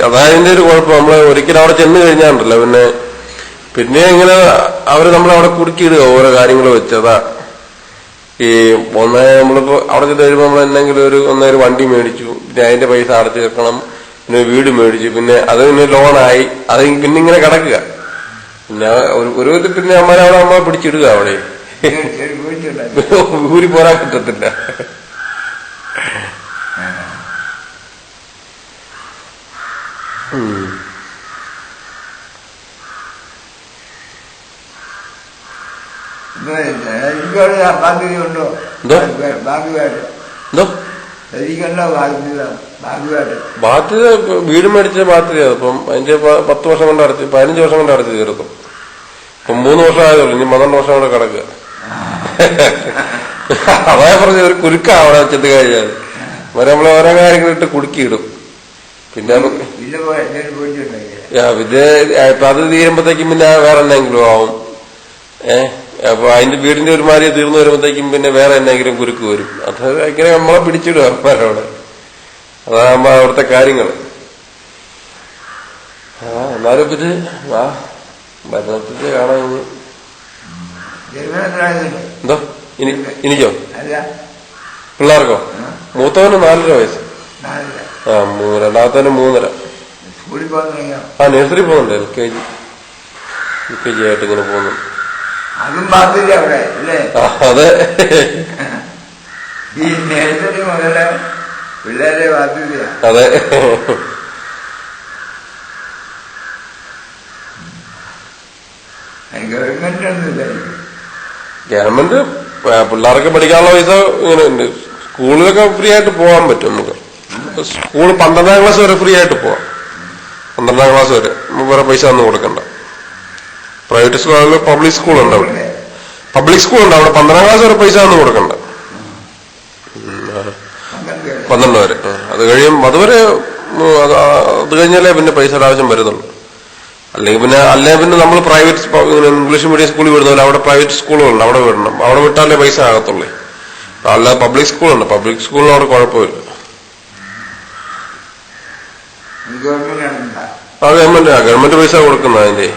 അതതിന്റെ ഒരു കുഴപ്പം. നമ്മള് ഒരിക്കലും അവിടെ ചെന്ന് കഴിഞ്ഞാണ്ടല്ലോ പിന്നെ ഇങ്ങനെ അവര് നമ്മളവിടെ കുടുക്കിയിടുക ഓരോ കാര്യങ്ങൾ വെച്ച്. അതാ ഈ നമ്മളിപ്പോ അവിടെ ചെന്ന് കഴിയുമ്പോ നമ്മൾ എന്തെങ്കിലും ഒരു വണ്ടി മേടിച്ചു, പിന്നെ അതിന്റെ പൈസ അടച്ചു വെക്കണം, പിന്നെ വീട് മേടിച്ചു, പിന്നെ അത് പിന്നെ ലോണായി, അത് പിന്നെ ഇങ്ങനെ കിടക്കുക. പിന്നെ ഒരു വിധത്തിൽ പിന്നെ അമ്മ പിടിച്ചിടുക അവിടെ, ഊരി പോരാൻ പറ്റത്തില്ല. ബാധ്യത വീട് മേടിച്ച ബാധ്യതയാണ്. ഇപ്പം അതിന്റെ 10 വർഷം കൊണ്ട് അടച്ച് 15 വർഷം കൊണ്ട് അടച്ച് തീർക്കും. ഇപ്പം 3 വർഷം ആയതുള്ളൂ, ഇനി 12 വർഷം കൊണ്ട് കിടക്കുക. അതാ പറഞ്ഞ ഒരു കുരുക്ക അവിടെ ചെന്ന് കഴിഞ്ഞാൽ നമ്മളെ ഓരോ കാര്യങ്ങളിട്ട് കുടുക്കിയിടും. പിന്നെ അത് തീരുമ്പോഴത്തേക്കും പിന്നെ വേറെ എന്തെങ്കിലും ആവും. അപ്പൊ അതിന്റെ വീടിന്റെ ഒരു മാതിരി തീർന്നു വരുമ്പോഴത്തേക്കും പിന്നെ വേറെ എന്തെങ്കിലും കുരുക്ക് വരും. അത് ഇങ്ങനെ നമ്മളെ പിടിച്ചിടുക അവന്മാരവിടെ. അതാകുമ്പോ അവിടുത്തെ കാര്യങ്ങള്. എന്നാലും ഇത് ഭരണത്തിന്റെ കാണാൻ എന്തോ എനിക്കോ പിള്ളേർക്കോ? മൂത്തവന് 4.5 വയസ്സ്, രണ്ടാമത്തവന് 3.5. നഴ്സറി പോകുന്നുണ്ട്. LKG ആയിട്ട് ഇങ്ങനെ പോകുന്നു. അതെ, അതെ. ഗവൺമെന്റ് പിള്ളേർക്ക് പഠിക്കാനുള്ള പൈസ ഇങ്ങനെ ഉണ്ട്. സ്കൂളിലൊക്കെ ഫ്രീ ആയിട്ട് പോകാൻ പറ്റും നമുക്ക്. സ്കൂൾ 12ാം ക്ലാസ് വരെ ഫ്രീ ആയിട്ട് പോവാം. 12ാം ക്ലാസ് വരെ വേറെ പൈസ ഒന്നും കൊടുക്കണ്ട. പ്രൈവറ്റ് സ്കൂളിൽ പബ്ലിക് സ്കൂളുണ്ട്. അവിടെ പബ്ലിക് സ്കൂളുണ്ട്, അവിടെ 12ാം ക്ലാസ് വരെ പൈസ ഒന്നും കൊടുക്കണ്ട. 12 വരെ. അത് അതുവരെ അത് കഴിഞ്ഞാലേ പിന്നെ പൈസയുടെ ആവശ്യം വരുന്നുള്ളൂ. അല്ലെങ്കിൽ പിന്നെ നമ്മൾ പ്രൈവറ്റ് ഇംഗ്ലീഷ് മീഡിയം സ്കൂളിൽ വിടുന്നില്ല. അവിടെ പ്രൈവറ്റ് സ്കൂളുകളുണ്ട്, അവിടെ വിടണം. അവിടെ വിട്ടാലേ പൈസ ആകത്തുള്ളൂ. അല്ലാതെ പബ്ലിക് സ്കൂളുണ്ട്, പബ്ലിക് സ്കൂളിൽ അവിടെ കുഴപ്പമില്ല. ഗവൺമെന്റ് പൈസ കൊടുക്കുന്ന അതിന്റെ